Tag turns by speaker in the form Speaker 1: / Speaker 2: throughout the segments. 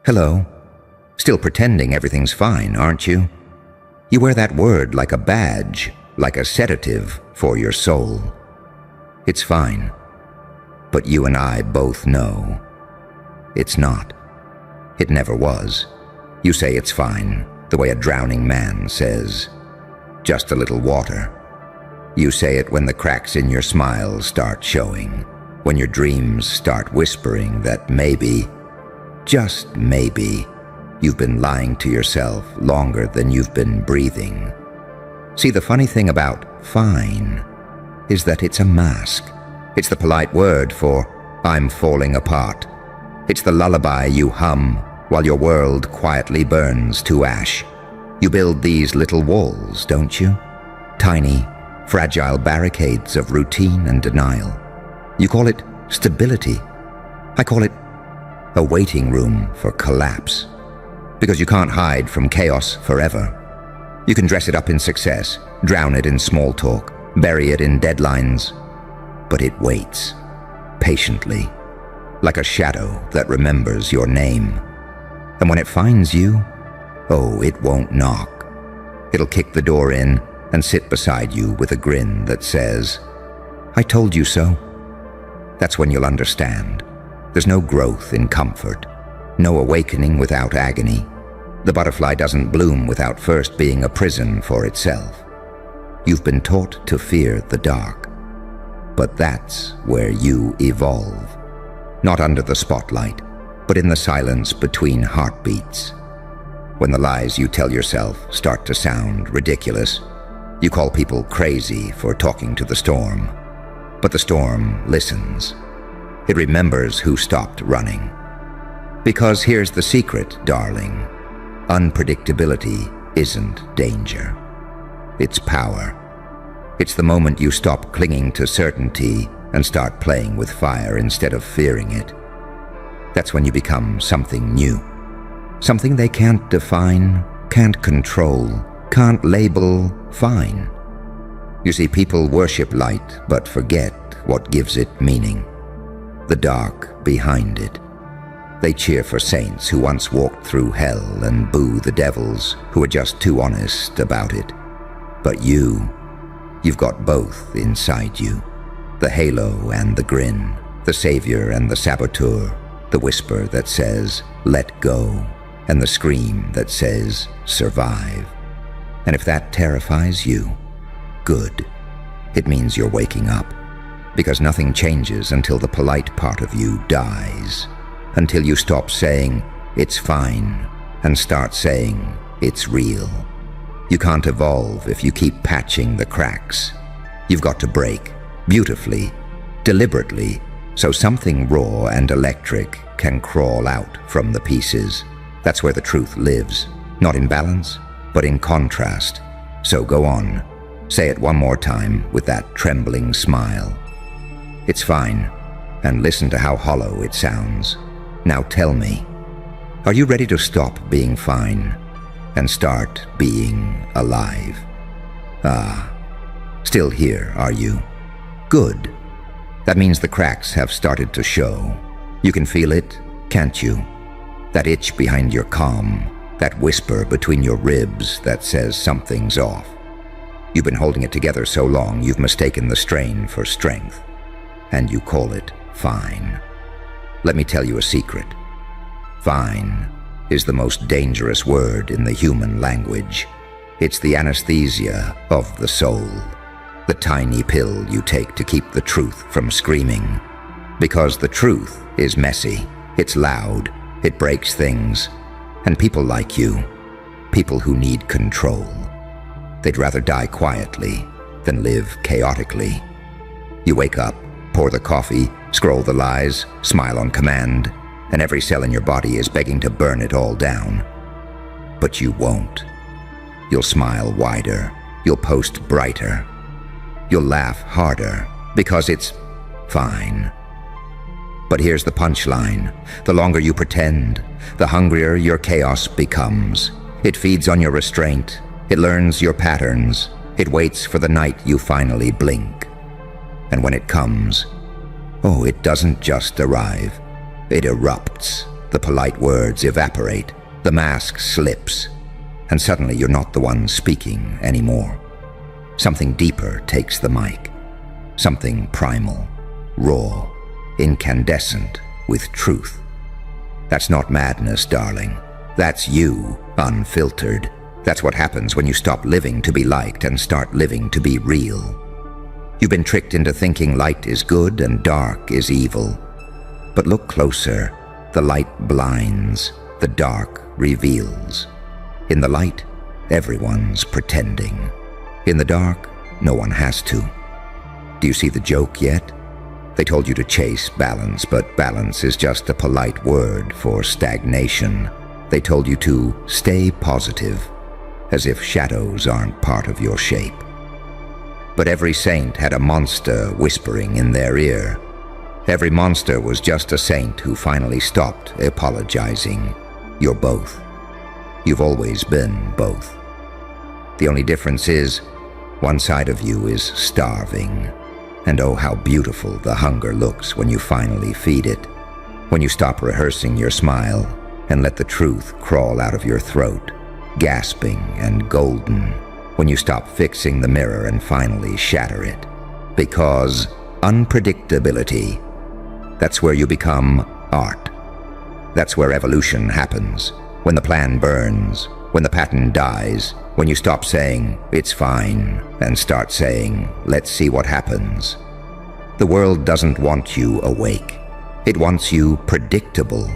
Speaker 1: Hello. Still pretending everything's fine, aren't you? You wear that word like a badge, like a sedative for your soul. It's fine. But you and I both know it's not. It never was. You say it's fine, the way a drowning man says, just a little water. You say it when the cracks in your smile start showing, when your dreams start whispering that maybe, just maybe, you've been lying to yourself longer than you've been breathing. See, the funny thing about fine is that it's a mask. It's the polite word for I'm falling apart. It's the lullaby you hum while your world quietly burns to ash. You build these little walls, don't you? Tiny, fragile barricades of routine and denial. You call it stability. I call it a waiting room for collapse. Because you can't hide from chaos forever. You can dress it up in success, drown it in small talk, bury it in deadlines. But it waits, patiently, like a shadow that remembers your name. And when it finds you, oh, it won't knock. It'll kick the door in and sit beside you with a grin that says, I told you so. That's when you'll understand. There's no growth in comfort, no awakening without agony. The butterfly doesn't bloom without first being a prison for itself. You've been taught to fear the dark. But that's where you evolve. Not under the spotlight, but in the silence between heartbeats. When the lies you tell yourself start to sound ridiculous, you call people crazy for talking to the storm. But the storm listens. It remembers who stopped running. Because here's the secret, darling. Unpredictability isn't danger. It's power. It's the moment you stop clinging to certainty and start playing with fire instead of fearing it. That's when you become something new. Something they can't define, can't control, can't label fine. You see, people worship light but forget what gives it meaning. The dark behind it. They cheer for saints who once walked through hell and boo the devils who are just too honest about it. But you've got both inside you. The halo and the grin, the savior and the saboteur, the whisper that says, let go, and the scream that says, survive. And if that terrifies you, good. It means you're waking up. Because nothing changes until the polite part of you dies. Until you stop saying, it's fine, and start saying, it's real. You can't evolve if you keep patching the cracks. You've got to break, beautifully, deliberately, so something raw and electric can crawl out from the pieces. That's where the truth lives, not in balance, but in contrast. So go on, say it one more time with that trembling smile. It's fine, and listen to how hollow it sounds. Now tell me, are you ready to stop being fine and start being alive? Ah, still here, are you? Good. That means the cracks have started to show. You can feel it, can't you? That itch behind your calm, that whisper between your ribs that says something's off. You've been holding it together so long you've mistaken the strain for strength. And you call it fine. Let me tell you a secret. Fine is the most dangerous word in the human language. It's the anesthesia of the soul. The tiny pill you take to keep the truth from screaming. Because the truth is messy, it's loud, it breaks things. And people like you, people who need control, they'd rather die quietly than live chaotically. You wake up, pour the coffee, scroll the lies, smile on command, and every cell in your body is begging to burn it all down. But you won't. You'll smile wider, you'll post brighter, you'll laugh harder, because it's fine. But here's the punchline. The longer you pretend, the hungrier your chaos becomes. It feeds on your restraint, it learns your patterns, it waits for the night you finally blink. And when it comes, oh, it doesn't just arrive, it erupts The polite words evaporate, the mask slips, and suddenly you're not the one speaking anymore. Something deeper takes the mic. Something primal, raw, incandescent with truth. That's not madness, darling. That's you, unfiltered. That's what happens when you stop living to be liked and start living to be real. You've been tricked into thinking light is good and dark is evil. But look closer. The light blinds, the dark reveals. In the light, everyone's pretending. In the dark, no one has to. Do you see the joke yet? They told you to chase balance, but balance is just a polite word for stagnation. They told you to stay positive, as if shadows aren't part of your shape. But every saint had a monster whispering in their ear. Every monster was just a saint who finally stopped apologizing. You're both. You've always been both. The only difference is, one side of you is starving. And oh, how beautiful the hunger looks when you finally feed it. When you stop rehearsing your smile and let the truth crawl out of your throat, gasping and golden. When you stop fixing the mirror and finally shatter it. Because unpredictability, that's where you become art. That's where evolution happens. When the plan burns, when the pattern dies, when you stop saying, it's fine, and start saying, let's see what happens. The world doesn't want you awake. It wants you predictable.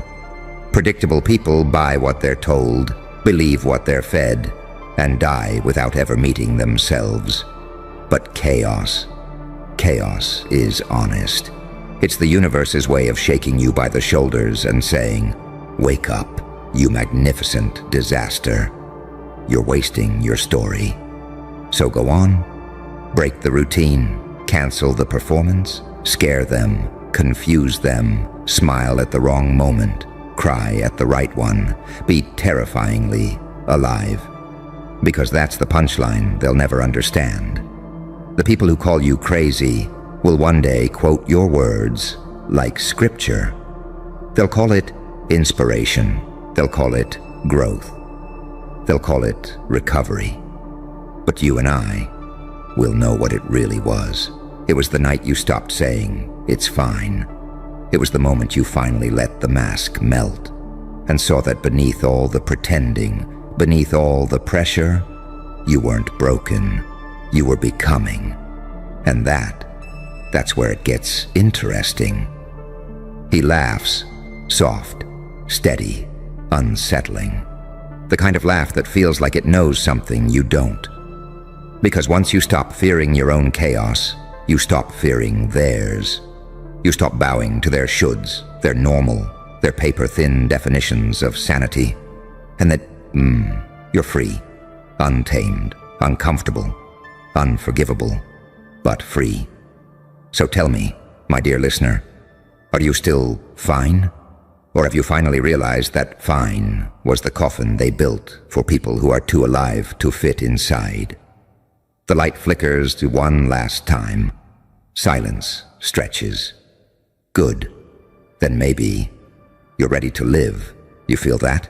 Speaker 1: Predictable people buy what they're told, believe what they're fed, and die without ever meeting themselves. But chaos is honest. It's the universe's way of shaking you by the shoulders and saying, wake up, you magnificent disaster. You're wasting your story. So go on, break the routine, cancel the performance, scare them, confuse them, smile at the wrong moment, cry at the right one, be terrifyingly alive. Because that's the punchline they'll never understand. The people who call you crazy will one day quote your words like scripture. They'll call it inspiration. They'll call it growth. They'll call it recovery. But you and I will know what it really was. It was the night you stopped saying, it's fine. It was the moment you finally let the mask melt and saw that beneath all the pretending, beneath all the pressure, you weren't broken. You were becoming. And that's where it gets interesting. He laughs, soft, steady, unsettling. The kind of laugh that feels like it knows something you don't. Because once you stop fearing your own chaos, you stop fearing theirs. You stop bowing to their shoulds, their normal, their paper-thin definitions of sanity. And that, you're free, untamed, uncomfortable, unforgivable, but free. So tell me, my dear listener, are you still fine? Or have you finally realized that fine was the coffin they built for people who are too alive to fit inside? The light flickers to one last time. Silence stretches. Good. Then maybe you're ready to live. You feel that?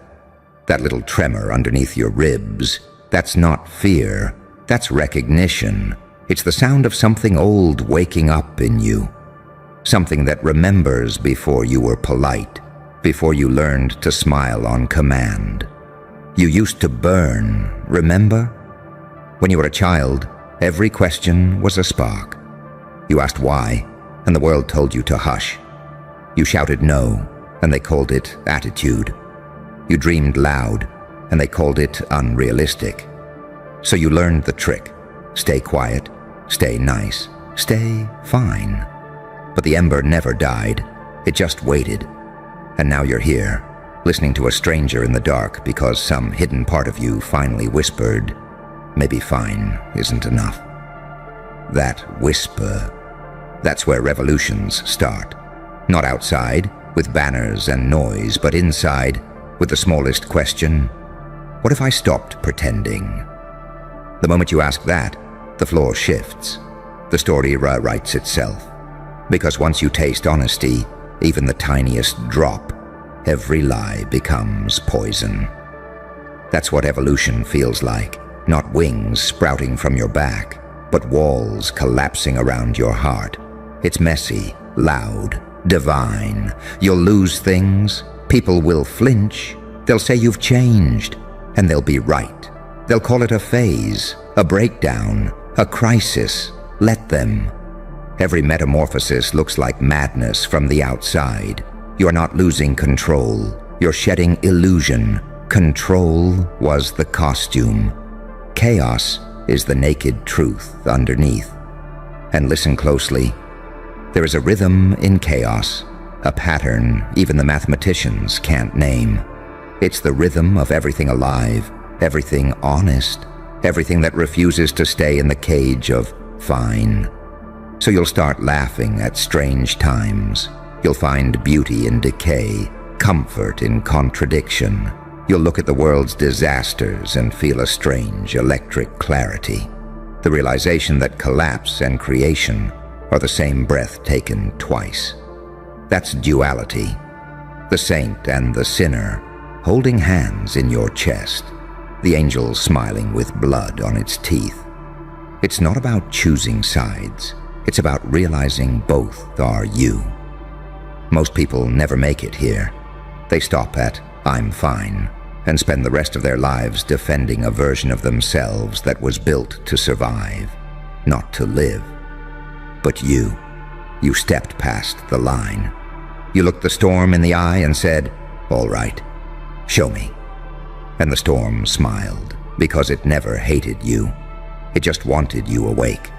Speaker 1: That little tremor underneath your ribs. That's not fear. That's recognition. It's the sound of something old waking up in you. Something that remembers before you were polite, before you learned to smile on command. You used to burn, remember? When you were a child, every question was a spark. You asked why, and the world told you to hush. You shouted no, and they called it attitude. You dreamed loud, and they called it unrealistic. So you learned the trick. Stay quiet, stay nice, stay fine. But the ember never died. It just waited. And now you're here, listening to a stranger in the dark because some hidden part of you finally whispered, maybe fine isn't enough. That whisper, that's where revolutions start. Not outside, with banners and noise, but inside, with the smallest question, what if I stopped pretending? The moment you ask that, the floor shifts. The story rewrites itself. Because once you taste honesty, even the tiniest drop, every lie becomes poison. That's what evolution feels like. Not wings sprouting from your back, but walls collapsing around your heart. It's messy, loud, divine. You'll lose things. People will flinch. They'll say you've changed, and they'll be right. They'll call it a phase, a breakdown, a crisis. Let them. Every metamorphosis looks like madness from the outside. You're not losing control. You're shedding illusion. Control was the costume. Chaos is the naked truth underneath. And listen closely. There is a rhythm in chaos, a pattern even the mathematicians can't name. It's the rhythm of everything alive, everything honest, everything that refuses to stay in the cage of fine. So you'll start laughing at strange times. You'll find beauty in decay, comfort in contradiction. You'll look at the world's disasters and feel a strange electric clarity. The realization that collapse and creation are the same breath taken twice. That's duality. The saint and the sinner holding hands in your chest. The angel smiling with blood on its teeth. It's not about choosing sides. It's about realizing both are you. Most people never make it here. They stop at "I'm fine" and spend the rest of their lives defending a version of themselves that was built to survive, not to live. But you stepped past the line. You looked the storm in the eye and said, "All right, show me." And the storm smiled, because it never hated you. It just wanted you awake.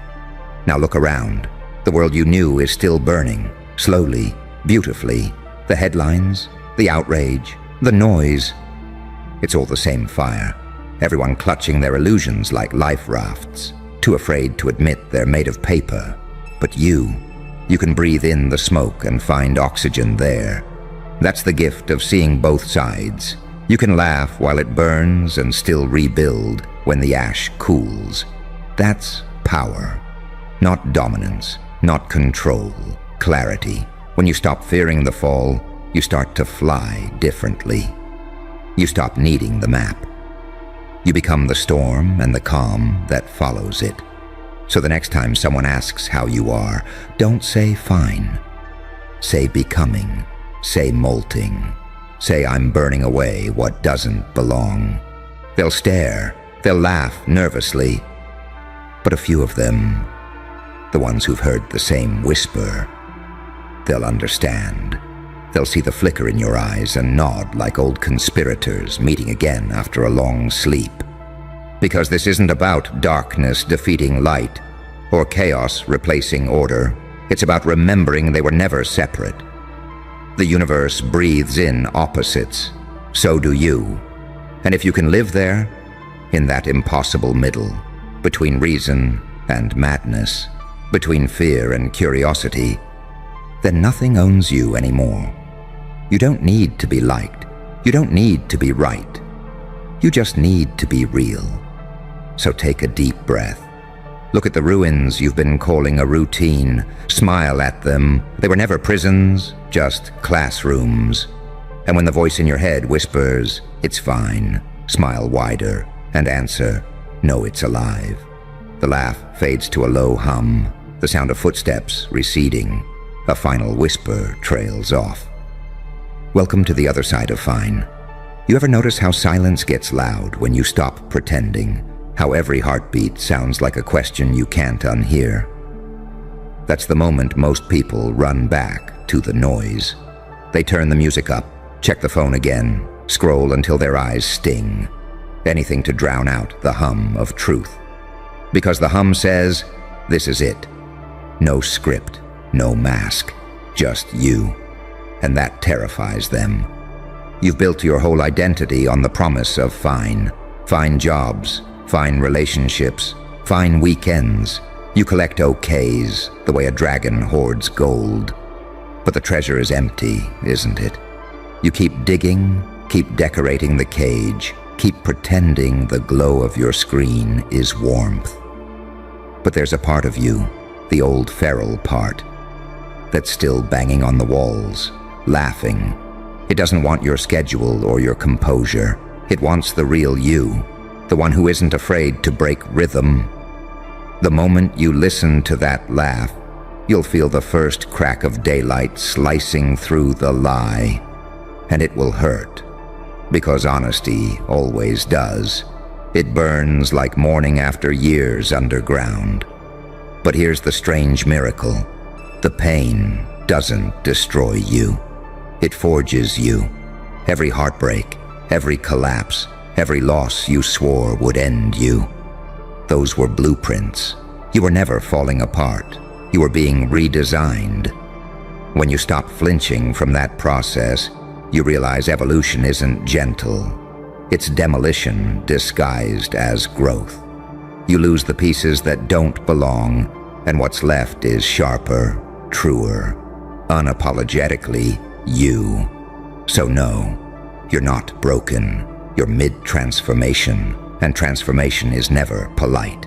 Speaker 1: Now look around. The world you knew is still burning, slowly, beautifully. The headlines, the outrage, the noise. It's all the same fire. Everyone clutching their illusions like life rafts, too afraid to admit they're made of paper. But you can breathe in the smoke and find oxygen there. That's the gift of seeing both sides. You can laugh while it burns and still rebuild when the ash cools. That's power. Not dominance, not control, clarity. When you stop fearing the fall, you start to fly differently. You stop needing the map. You become the storm and the calm that follows it. So the next time someone asks how you are, don't say fine. Say becoming. Say molting. Say I'm burning away what doesn't belong. They'll stare. They'll laugh nervously. But a few of them, the ones who've heard the same whisper, they'll understand. They'll see the flicker in your eyes and nod like old conspirators meeting again after a long sleep. Because this isn't about darkness defeating light or chaos replacing order. It's about remembering they were never separate. The universe breathes in opposites. So do you. And if you can live there, in that impossible middle, between reason and madness, between fear and curiosity, then nothing owns you anymore. You don't need to be liked. You don't need to be right. You just need to be real. So take a deep breath. Look at the ruins you've been calling a routine. Smile at them. They were never prisons, just classrooms. And when the voice in your head whispers, "It's fine," smile wider and answer, "No, it's alive." The laugh fades to a low hum, the sound of footsteps receding. A final whisper trails off. Welcome to the other side of fine. You ever notice how silence gets loud when you stop pretending? How every heartbeat sounds like a question you can't unhear? That's the moment most people run back to the noise. They turn the music up, check the phone again, scroll until their eyes sting. Anything to drown out the hum of truth. Because the hum says, this is it. No script, no mask, just you. And that terrifies them. You've built your whole identity on the promise of fine. Fine jobs, fine relationships, fine weekends. You collect okays, the way a dragon hoards gold. But the treasure is empty, isn't it? You keep digging, keep decorating the cage, keep pretending the glow of your screen is warmth. But there's a part of you, the old feral part, that's still banging on the walls, laughing, It doesn't want your schedule or your composure. It wants the real you, the one who isn't afraid to break rhythm. The moment you listen to that laugh, you'll feel the first crack of daylight slicing through the lie. And it will hurt, because honesty always does. It burns like morning after years underground. But here's the strange miracle. The pain doesn't destroy you. It forges you. Every heartbreak, every collapse, every loss you swore would end you. Those were blueprints. You were never falling apart. You were being redesigned. When you stop flinching from that process, you realize evolution isn't gentle. It's demolition disguised as growth. You lose the pieces that don't belong, and what's left is sharper, truer, unapologetically you. So no, you're not broken. You're mid-transformation, and transformation is never polite.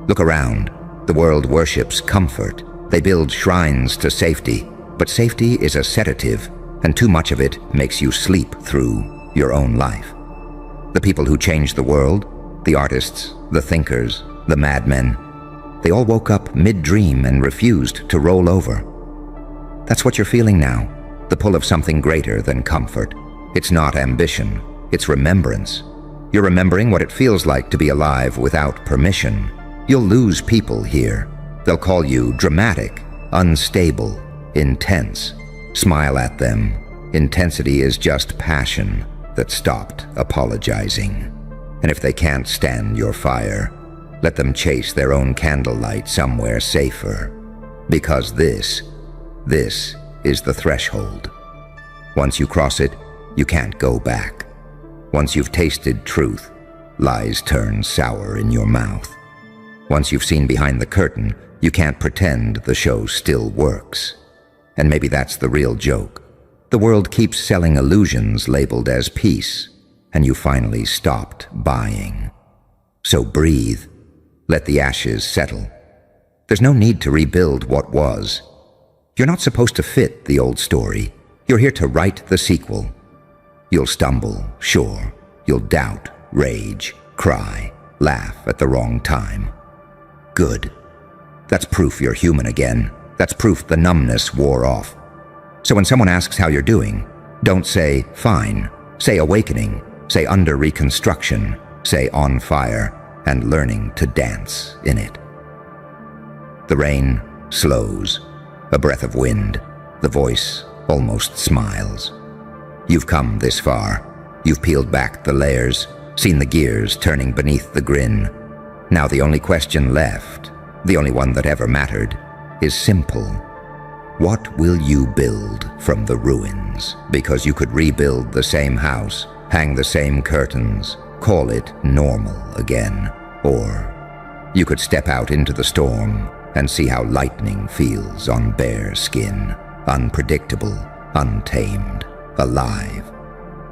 Speaker 1: Look around. The world worships comfort. They build shrines to safety, but safety is a sedative, and too much of it makes you sleep through your own life. The people who changed the world, the artists, the thinkers, the madmen, they all woke up mid-dream and refused to roll over. That's what you're feeling now, the pull of something greater than comfort. It's not ambition, it's remembrance. You're remembering what it feels like to be alive without permission. You'll lose people here. They'll call you dramatic, unstable, intense. Smile at them. Intensity is just passion that stopped apologizing. And if they can't stand your fire, let them chase their own candlelight somewhere safer. Because this is the threshold. Once you cross it, you can't go back. Once you've tasted truth, lies turn sour in your mouth. Once you've seen behind the curtain, you can't pretend the show still works. And maybe that's the real joke. The world keeps selling illusions labeled as peace, and you finally stopped buying. So breathe. Let the ashes settle. There's no need to rebuild what was. You're not supposed to fit the old story. You're here to write the sequel. You'll stumble, sure. You'll doubt, rage, cry, laugh at the wrong time. Good. That's proof you're human again. That's proof the numbness wore off. So when someone asks how you're doing, don't say, fine. Say awakening. Say under reconstruction. Say on fire, and learning to dance in it. The rain slows. A breath of wind. The voice almost smiles. You've come this far. You've peeled back the layers, seen the gears turning beneath the grin. Now the only question left, the only one that ever mattered, is simple. What will you build from the ruins? Because you could rebuild the same house, hang the same curtains, call it normal again. Or you could step out into the storm and see how lightning feels on bare skin, unpredictable, untamed, alive.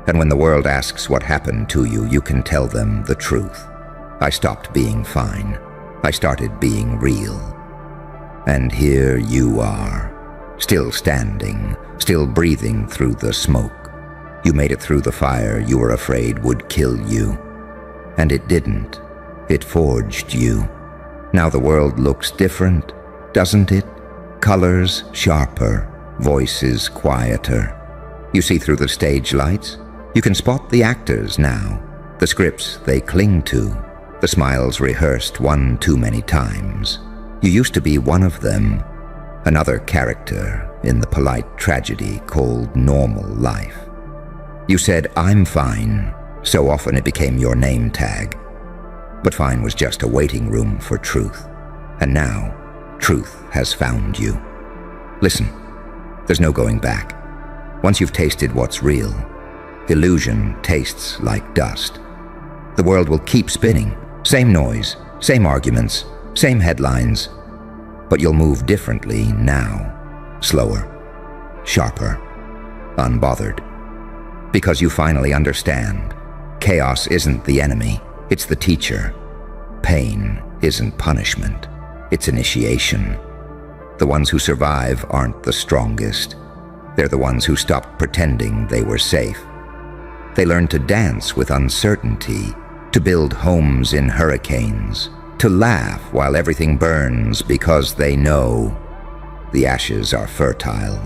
Speaker 1: And when the world asks what happened to you, you can tell them the truth. I stopped being fine. I started being real. And here you are, still standing, still breathing through the smoke. You made it through the fire you were afraid would kill you. And it didn't. It forged you. Now the world looks different, doesn't it? Colors sharper, voices quieter. You see through the stage lights. You can spot the actors now, the scripts they cling to, the smiles rehearsed one too many times. You used to be one of them, another character in the polite tragedy called normal life. You said, I'm fine, so often it became your name tag. But fine was just a waiting room for truth. And now, truth has found you. Listen, there's no going back. Once you've tasted what's real, illusion tastes like dust. The world will keep spinning. Same noise, same arguments, same headlines. But you'll move differently now. Slower, sharper, unbothered. Because you finally understand. Chaos isn't the enemy, it's the teacher. Pain isn't punishment, it's initiation. The ones who survive aren't the strongest. They're the ones who stopped pretending they were safe. They learned to dance with uncertainty, to build homes in hurricanes, to laugh while everything burns because they know the ashes are fertile.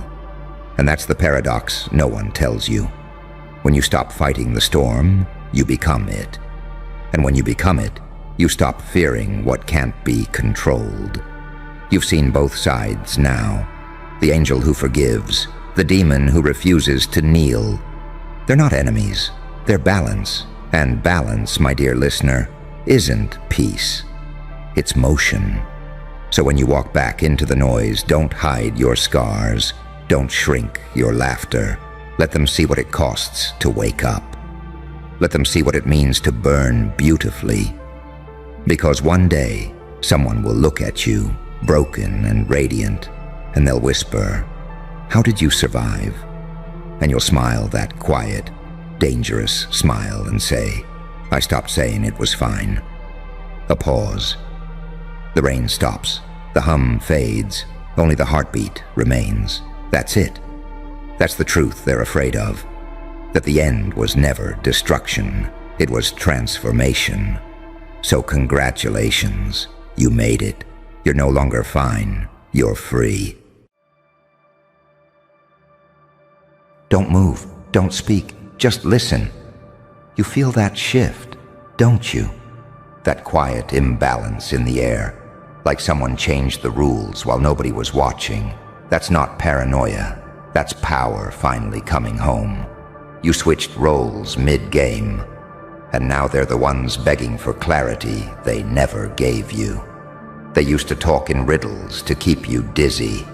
Speaker 1: And that's the paradox no one tells you. When you stop fighting the storm, you become it. And when you become it, you stop fearing what can't be controlled. You've seen both sides now. The angel who forgives, the demon who refuses to kneel. They're not enemies, they're balance. And balance, my dear listener, isn't peace. It's motion. So when you walk back into the noise, don't hide your scars. Don't shrink your laughter. Let them see what it costs to wake up. Let them see what it means to burn beautifully. Because one day, someone will look at you, broken and radiant, and they'll whisper, "How did you survive?" And you'll smile that quiet, dangerous smile and say, "I stopped saying it was fine." A pause. The rain stops. The hum fades. Only the heartbeat remains. That's it. That's the truth they're afraid of. That the end was never destruction. It was transformation. So congratulations. You made it. You're no longer fine. You're free. Don't move. Don't speak. Just listen. You feel that shift, don't you? That quiet imbalance in the air, like someone changed the rules while nobody was watching. That's not paranoia. That's power finally coming home. You switched roles mid-game, and now they're the ones begging for clarity they never gave you. They used to talk in riddles to keep you dizzy.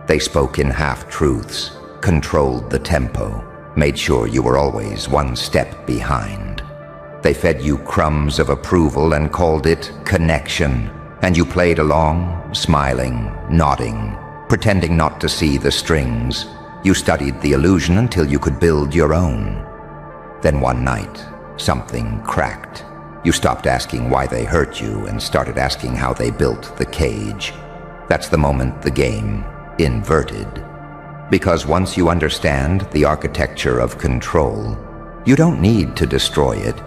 Speaker 1: They spoke in half-truths, controlled the tempo, made sure you were always one step behind. They fed you crumbs of approval and called it connection, and you played along, smiling, nodding, pretending not to see the strings. You studied the illusion until you could build your own. Then one night, something cracked. You stopped asking why they hurt you and started asking how they built the cage. That's the moment the game inverted. Because once you understand the architecture of control, you don't need to destroy it.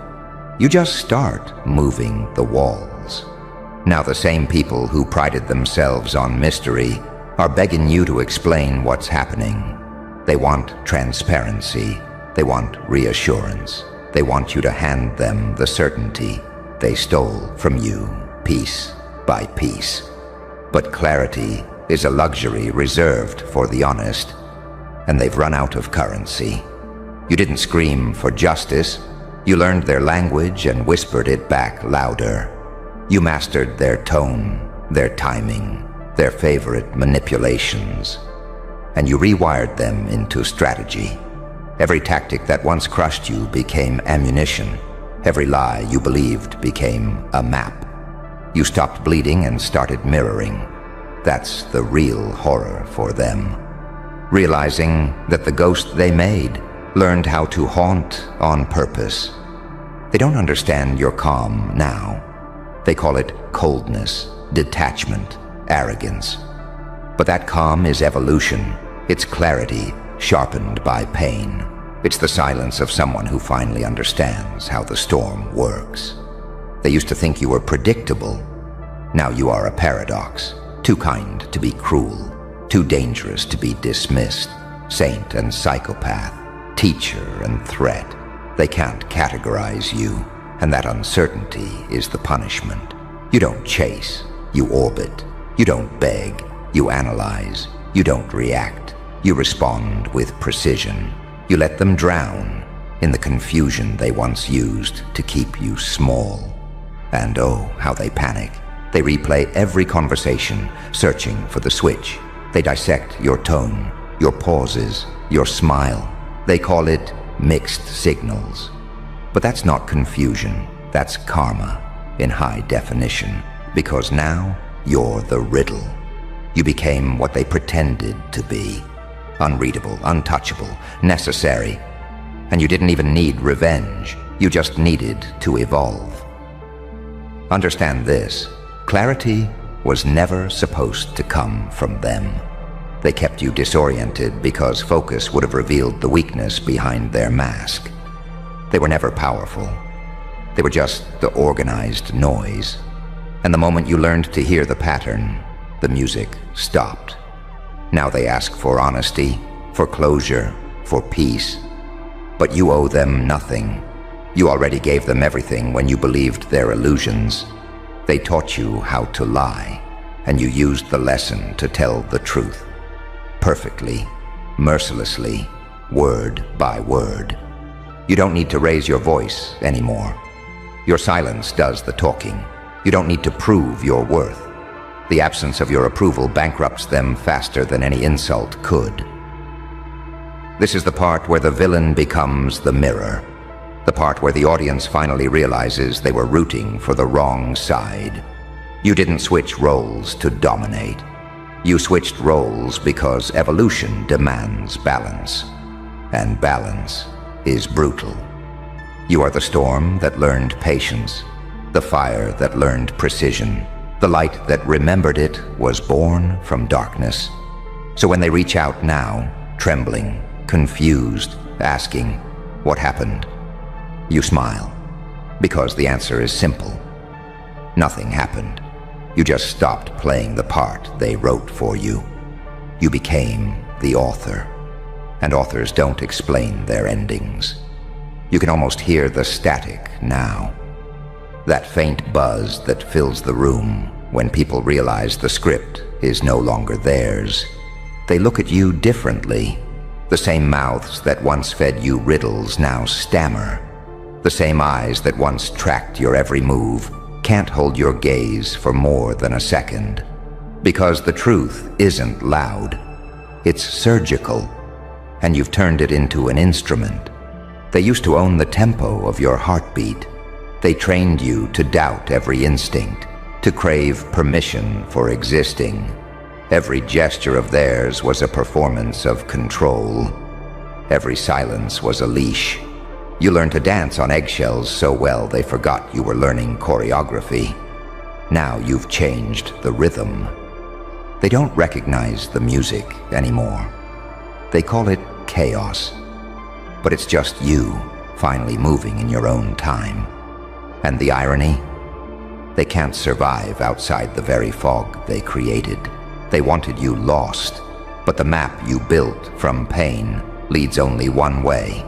Speaker 1: You just start moving the walls. Now the same people who prided themselves on mystery are begging you to explain what's happening. They want transparency. They want reassurance. They want you to hand them the certainty they stole from you, piece by piece. But clarity is a luxury reserved for the honest, and they've run out of currency. You didn't scream for justice. You learned their language and whispered it back louder. You mastered their tone, their timing, their favorite manipulations, and you rewired them into strategy. Every tactic that once crushed you became ammunition. Every lie you believed became a map. You stopped bleeding and started mirroring. That's the real horror for them. Realizing that the ghost they made learned how to haunt on purpose. They don't understand your calm now. They call it coldness, detachment, arrogance. But that calm is evolution. It's clarity sharpened by pain. It's the silence of someone who finally understands how the storm works. They used to think you were predictable. Now you are a paradox. Too kind to be cruel. Too dangerous to be dismissed. Saint and psychopath. Teacher and threat. They can't categorize you, and that uncertainty is the punishment. You don't chase. You orbit. You don't beg. You analyze. You don't react. You respond with precision. You let them drown in the confusion they once used to keep you small. And oh, how they panic. They replay every conversation, searching for the switch. They dissect your tone, your pauses, your smile. They call it mixed signals. But that's not confusion. That's karma in high definition. Because now you're the riddle. You became what they pretended to be. Unreadable, untouchable, necessary. And you didn't even need revenge. You just needed to evolve. Understand this. Clarity was never supposed to come from them. They kept you disoriented because focus would have revealed the weakness behind their mask. They were never powerful. They were just the organized noise. And the moment you learned to hear the pattern, the music stopped. Now they ask for honesty, for closure, for peace. But you owe them nothing. You already gave them everything when you believed their illusions. They taught you how to lie, and you used the lesson to tell the truth. Perfectly, mercilessly, word by word. You don't need to raise your voice anymore. Your silence does the talking. You don't need to prove your worth. The absence of your approval bankrupts them faster than any insult could. This is the part where the villain becomes the mirror. The part where the audience finally realizes they were rooting for the wrong side. You didn't switch roles to dominate. You switched roles because evolution demands balance. And balance is brutal. You are the storm that learned patience, the fire that learned precision. The light that remembered it was born from darkness. So when they reach out now, trembling, confused, asking, "What happened?" you smile, because the answer is simple. Nothing happened. You just stopped playing the part they wrote for you. You became the author. And authors don't explain their endings. You can almost hear the static now. That faint buzz that fills the room when people realize the script is no longer theirs. They look at you differently. The same mouths that once fed you riddles now stammer. The same eyes that once tracked your every move can't hold your gaze for more than a second. Because the truth isn't loud. It's surgical. And you've turned it into an instrument. They used to own the tempo of your heartbeat. They trained you to doubt every instinct, to crave permission for existing. Every gesture of theirs was a performance of control. Every silence was a leash. You learned to dance on eggshells so well they forgot you were learning choreography. Now you've changed the rhythm. They don't recognize the music anymore. They call it chaos. But it's just you finally moving in your own time. And the irony? They can't survive outside the very fog they created. They wanted you lost, but the map you built from pain leads only one way: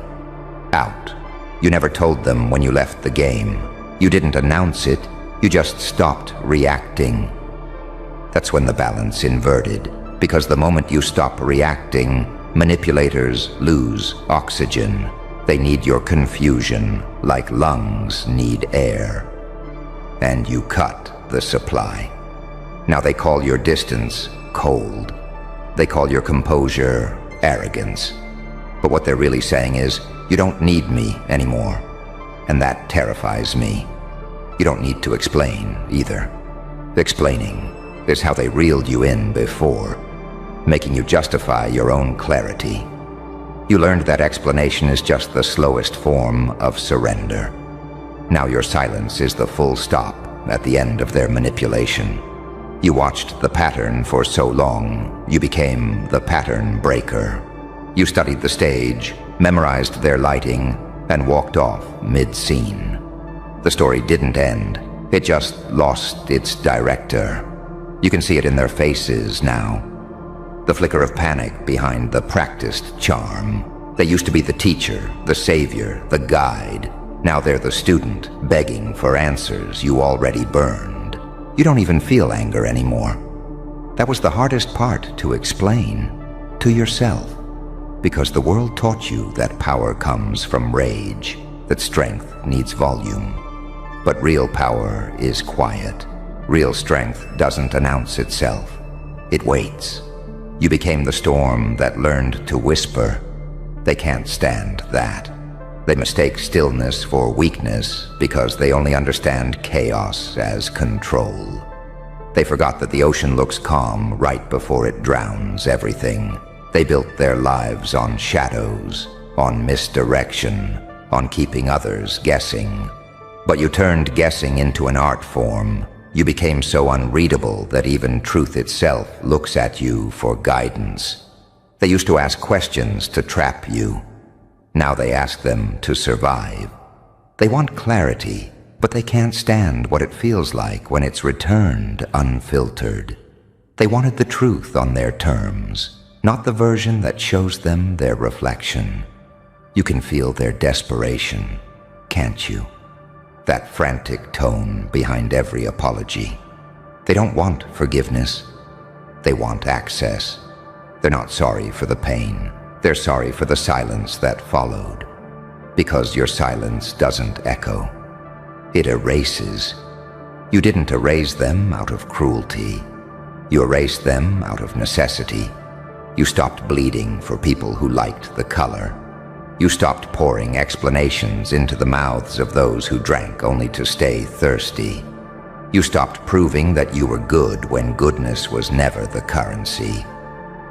Speaker 1: out. You never told them when you left the game. You didn't announce it, you just stopped reacting. That's when the balance inverted, because the moment you stop reacting, manipulators lose oxygen. They need your confusion, like lungs need air. And you cut the supply. Now they call your distance cold. They call your composure arrogance. But what they're really saying is, you don't need me anymore. And that terrifies me. You don't need to explain either. Explaining is how they reeled you in before, making you justify your own clarity. You learned that explanation is just the slowest form of surrender. Now your silence is the full stop at the end of their manipulation. You watched the pattern for so long, you became the pattern breaker. You studied the stage, memorized their lighting, and walked off mid-scene. The story didn't end. It just lost its director. You can see it in their faces now. The flicker of panic behind the practiced charm. They used to be the teacher, the savior, the guide. Now they're the student, begging for answers you already burned. You don't even feel anger anymore. That was the hardest part to explain to yourself, because the world taught you that power comes from rage, that strength needs volume. But real power is quiet. Real strength doesn't announce itself. It waits. You became the storm that learned to whisper. They can't stand that. They mistake stillness for weakness because they only understand chaos as control. They forgot that the ocean looks calm right before it drowns everything. They built their lives on shadows, on misdirection, on keeping others guessing. But you turned guessing into an art form, You became so unreadable that even truth itself looks at you for guidance. They used to ask questions to trap you. Now they ask them to survive. They want clarity, but they can't stand what it feels like when it's returned unfiltered. They wanted the truth on their terms, not the version that shows them their reflection. You can feel their desperation, can't you? That frantic tone behind every apology. They don't want forgiveness. They want access. They're not sorry for the pain. They're sorry for the silence that followed. Because your silence doesn't echo. It erases. You didn't erase them out of cruelty. You erased them out of necessity. You stopped bleeding for people who liked the color. You stopped pouring explanations into the mouths of those who drank only to stay thirsty. You stopped proving that you were good when goodness was never the currency.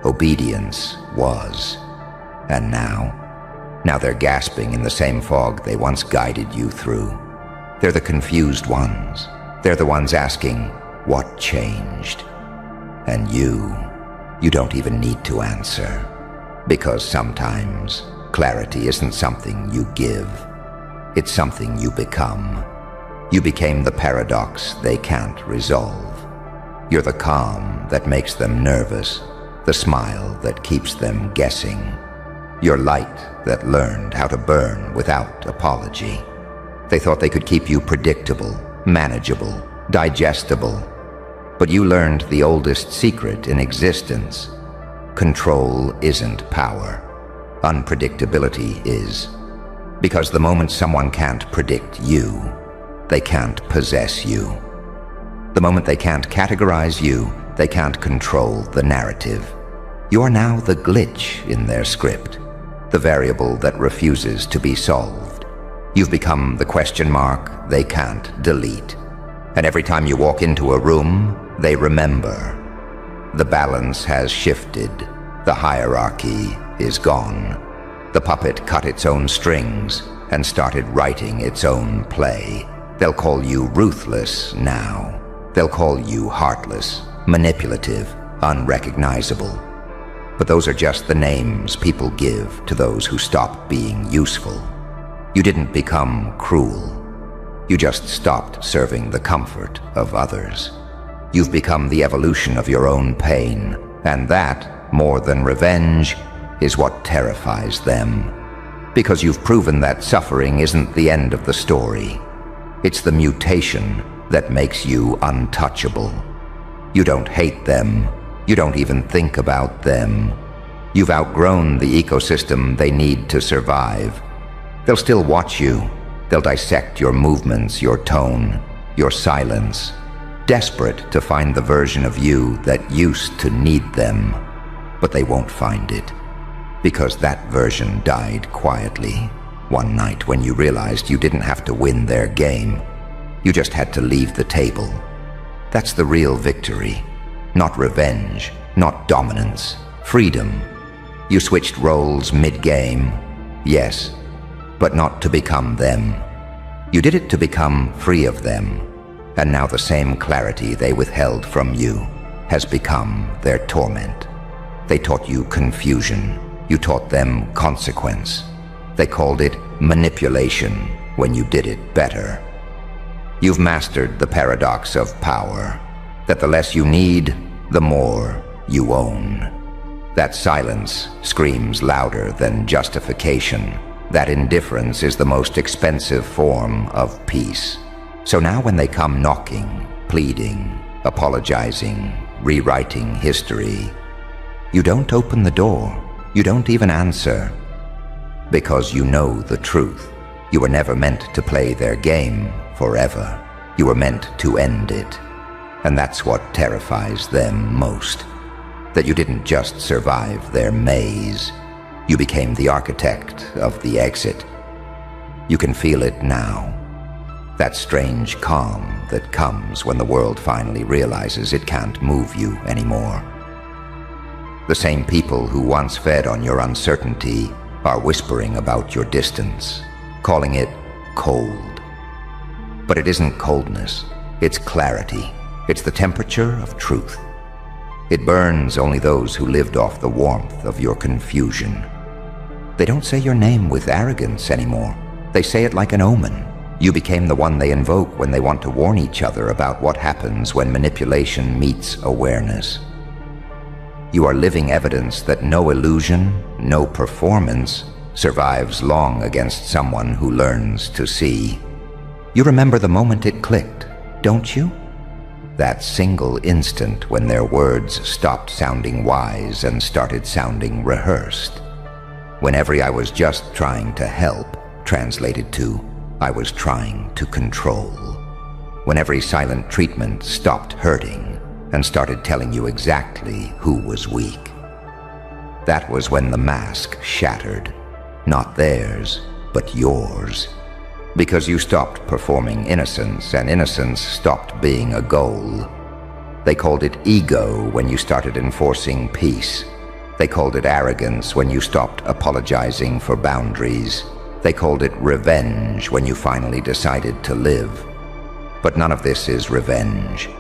Speaker 1: Obedience was. And now they're gasping in the same fog they once guided you through. They're the confused ones. They're the ones asking, what changed? And you don't even need to answer. Because sometimes clarity isn't something you give. It's something you become. You became the paradox they can't resolve. You're the calm that makes them nervous, the smile that keeps them guessing. You're light that learned how to burn without apology. They thought they could keep you predictable, manageable, digestible. But you learned the oldest secret in existence. Control isn't power. Unpredictability is. Because the moment someone can't predict you, they can't possess you. The moment they can't categorize you, they can't control the narrative. You are now the glitch in their script, the variable that refuses to be solved. You've become the question mark they can't delete. And every time you walk into a room, they remember. The balance has shifted. The hierarchy is gone. The puppet cut its own strings and started writing its own play. They'll call you ruthless now. They'll call you heartless, manipulative, unrecognizable. But those are just the names people give to those who stop being useful. You didn't become cruel. You just stopped serving the comfort of others. You've become the evolution of your own pain, and that, more than revenge, is what terrifies them. Because you've proven that suffering isn't the end of the story. It's the mutation that makes you untouchable. You don't hate them. You don't even think about them. You've outgrown the ecosystem they need to survive. They'll still watch you. They'll dissect your movements, your tone, your silence, desperate to find the version of you that used to need them. But they won't find it, because that version died quietly one night when you realized you didn't have to win their game. You just had to leave the table. That's the real victory. Not revenge, not dominance, freedom. You switched roles mid-game, yes, but not to become them. You did it to become free of them, and now the same clarity they withheld from you has become their torment. They taught you confusion. You taught them consequence. They called it manipulation when you did it better. You've mastered the paradox of power, that the less you need, the more you own. That silence screams louder than justification. That indifference is the most expensive form of peace. So now when they come knocking, pleading, apologizing, rewriting history, you don't open the door. You don't even answer. Because you know the truth. You were never meant to play their game forever. You were meant to end it. And that's what terrifies them most. That you didn't just survive their maze. You became the architect of the exit. You can feel it now. That strange calm that comes when the world finally realizes it can't move you anymore. The same people who once fed on your uncertainty are whispering about your distance, calling it cold. But it isn't coldness. It's clarity. It's the temperature of truth. It burns only those who lived off the warmth of your confusion. They don't say your name with arrogance anymore. They say it like an omen. You became the one they invoke when they want to warn each other about what happens when manipulation meets awareness. You are living evidence that no illusion, no performance survives long against someone who learns to see. You remember the moment it clicked, don't you? That single instant when their words stopped sounding wise and started sounding rehearsed. When every "I was just trying to help" translated to "I was trying to control." When every silent treatment stopped hurting and started telling you exactly who was weak. That was when the mask shattered. Not theirs, but yours. Because you stopped performing innocence, and innocence stopped being a goal. They called it ego when you started enforcing peace. They called it arrogance when you stopped apologizing for boundaries. They called it revenge when you finally decided to live. But none of this is revenge.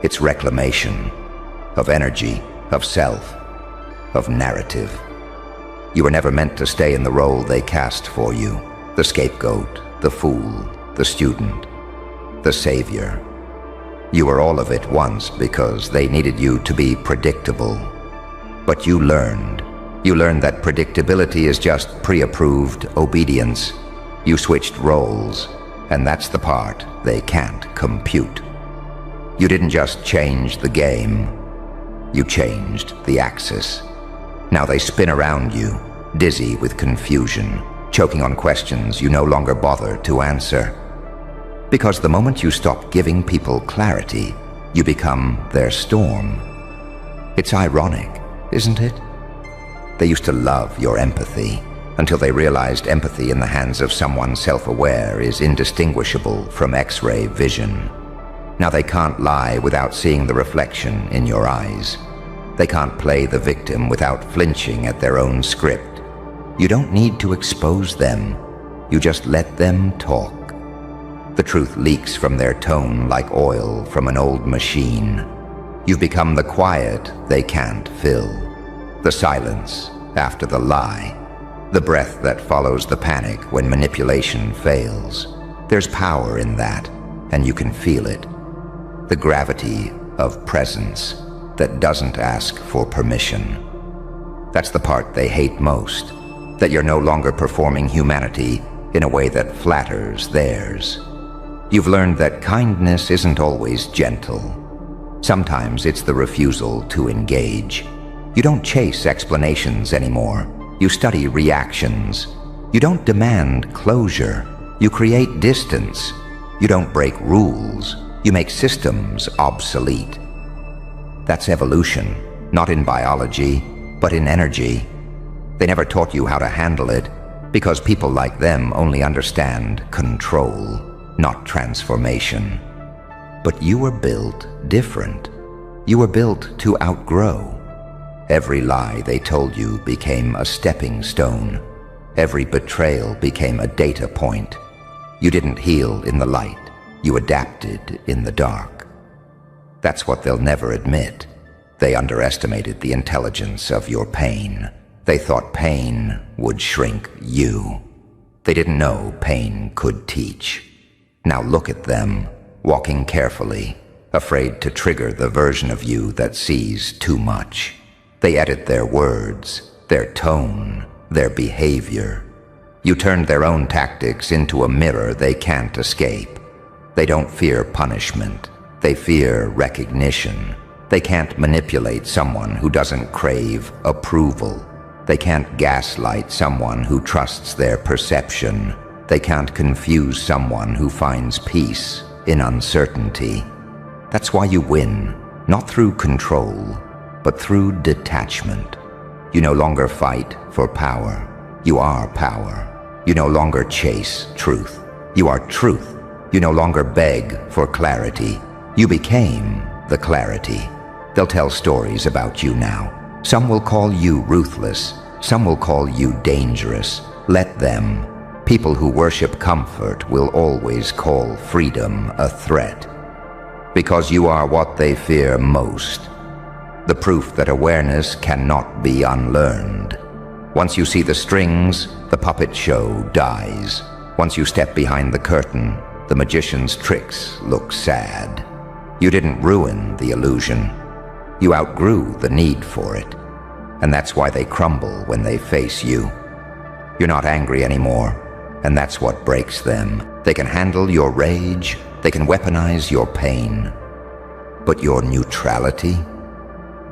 Speaker 1: It's reclamation of energy, of self, of narrative. You were never meant to stay in the role they cast for you. The scapegoat, the fool, the student, the savior. You were all of it once because they needed you to be predictable. But you learned. You learned that predictability is just pre-approved obedience. You switched roles, and that's the part they can't compute. You didn't just change the game. You changed the axis. Now they spin around you, dizzy with confusion, choking on questions you no longer bother to answer. Because the moment you stop giving people clarity, you become their storm. It's ironic, isn't it? They used to love your empathy until they realized empathy in the hands of someone self-aware is indistinguishable from X-ray vision. Now they can't lie without seeing the reflection in your eyes. They can't play the victim without flinching at their own script. You don't need to expose them. You just let them talk. The truth leaks from their tone like oil from an old machine. You've become the quiet they can't fill. The silence after the lie. The breath that follows the panic when manipulation fails. There's power in that, and you can feel it. The gravity of presence that doesn't ask for permission. That's the part they hate most, that you're no longer performing humanity in a way that flatters theirs. You've learned that kindness isn't always gentle. Sometimes it's the refusal to engage. You don't chase explanations anymore. You study reactions. You don't demand closure. You create distance. You don't break rules. You make systems obsolete. That's evolution, not in biology, but in energy. They never taught you how to handle it, because people like them only understand control, not transformation. But you were built different. You were built to outgrow. Every lie they told you became a stepping stone. Every betrayal became a data point. You didn't heal in the light. You adapted in the dark. That's what they'll never admit. They underestimated the intelligence of your pain. They thought pain would shrink you. They didn't know pain could teach. Now look at them, walking carefully, afraid to trigger the version of you that sees too much. They edit their words, their tone, their behavior. You turned their own tactics into a mirror they can't escape. They don't fear punishment. They fear recognition. They can't manipulate someone who doesn't crave approval. They can't gaslight someone who trusts their perception. They can't confuse someone who finds peace in uncertainty. That's why you win, not through control, but through detachment. You no longer fight for power. You are power. You no longer chase truth. You are truth. You no longer beg for clarity. You became the clarity. They'll tell stories about you now. Some will call you ruthless. Some will call you dangerous. Let them. People who worship comfort will always call freedom a threat. Because you are what they fear most. The proof that awareness cannot be unlearned. Once you see the strings, the puppet show dies. Once you step behind the curtain, the magician's tricks look sad. You didn't ruin the illusion. You outgrew the need for it. And that's why they crumble when they face you. You're not angry anymore, and that's what breaks them. They can handle your rage, they can weaponize your pain. But your neutrality?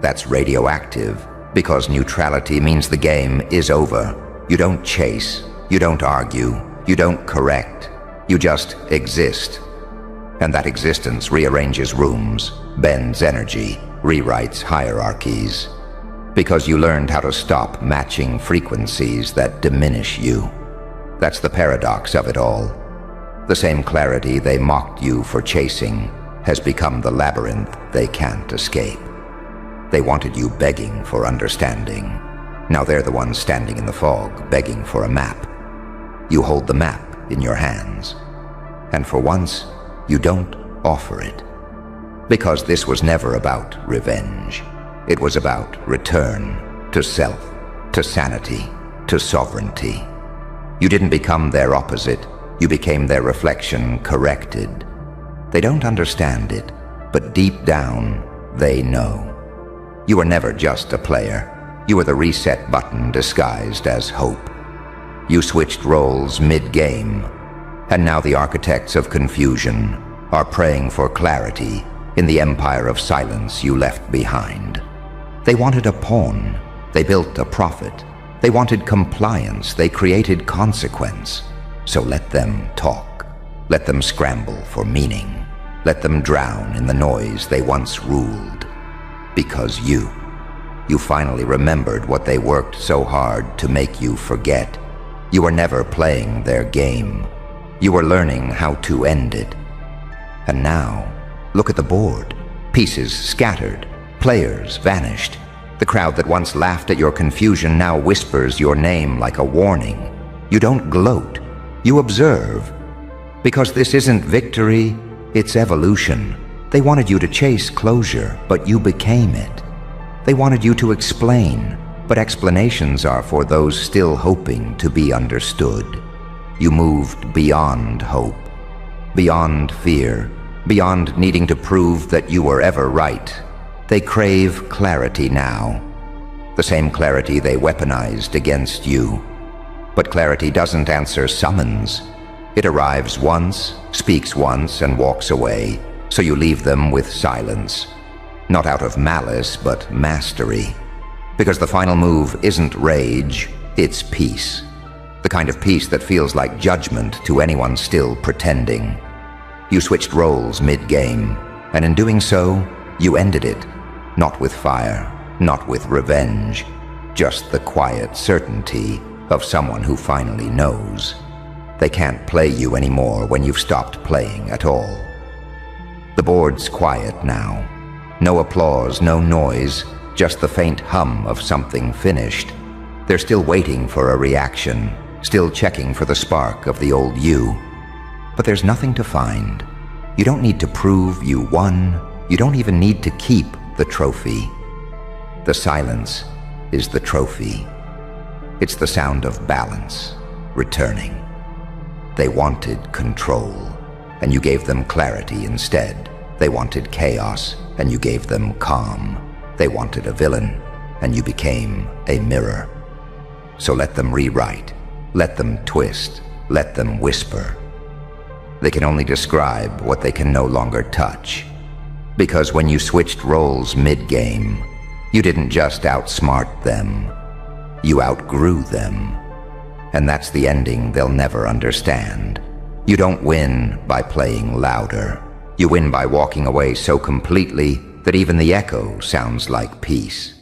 Speaker 1: That's radioactive, because neutrality means the game is over. You don't chase, you don't argue, you don't correct. You just exist. And that existence rearranges rooms, bends energy, rewrites hierarchies. Because you learned how to stop matching frequencies that diminish you. That's the paradox of it all. The same clarity they mocked you for chasing has become the labyrinth they can't escape. They wanted you begging for understanding. Now they're the ones standing in the fog, begging for a map. You hold the map in your hands. And for once, you don't offer it. Because this was never about revenge. It was about return to self, to sanity, to sovereignty. You didn't become their opposite. You became their reflection corrected. They don't understand it, but deep down, they know. You were never just a player. You were the reset button disguised as hope. You switched roles mid-game, and now the architects of confusion are praying for clarity in the empire of silence you left behind. They wanted a pawn. They built a prophet. They wanted compliance. They created consequence. So let them talk. Let them scramble for meaning. Let them drown in the noise they once ruled. Because you finally remembered what they worked so hard to make you forget. You were never playing their game. You were learning how to end it. And now, look at the board. Pieces scattered. Players vanished. The crowd that once laughed at your confusion now whispers your name like a warning. You don't gloat. You observe. Because this isn't victory, it's evolution. They wanted you to chase closure, but you became it. They wanted you to explain, but explanations are for those still hoping to be understood. You moved beyond hope, beyond fear, beyond needing to prove that you were ever right. They crave clarity now, the same clarity they weaponized against you. But clarity doesn't answer summons. It arrives once, speaks once, and walks away, so you leave them with silence. Not out of malice, but mastery. Because the final move isn't rage, it's peace. The kind of peace that feels like judgment to anyone still pretending. You switched roles mid-game, and in doing so, you ended it. Not with fire, not with revenge, just the quiet certainty of someone who finally knows. They can't play you anymore when you've stopped playing at all. The board's quiet now. No applause, no noise, just the faint hum of something finished. They're still waiting for a reaction, still checking for the spark of the old you. But there's nothing to find. You don't need to prove you won. You don't even need to keep the trophy. The silence is the trophy. It's the sound of balance, returning. They wanted control, and you gave them clarity instead. They wanted chaos, and you gave them calm. They wanted a villain, and you became a mirror. So let them rewrite, let them twist, let them whisper. They can only describe what they can no longer touch. Because when you switched roles mid-game, you didn't just outsmart them, you outgrew them. And that's the ending they'll never understand. You don't win by playing louder. You win by walking away so completely that even the echo sounds like peace.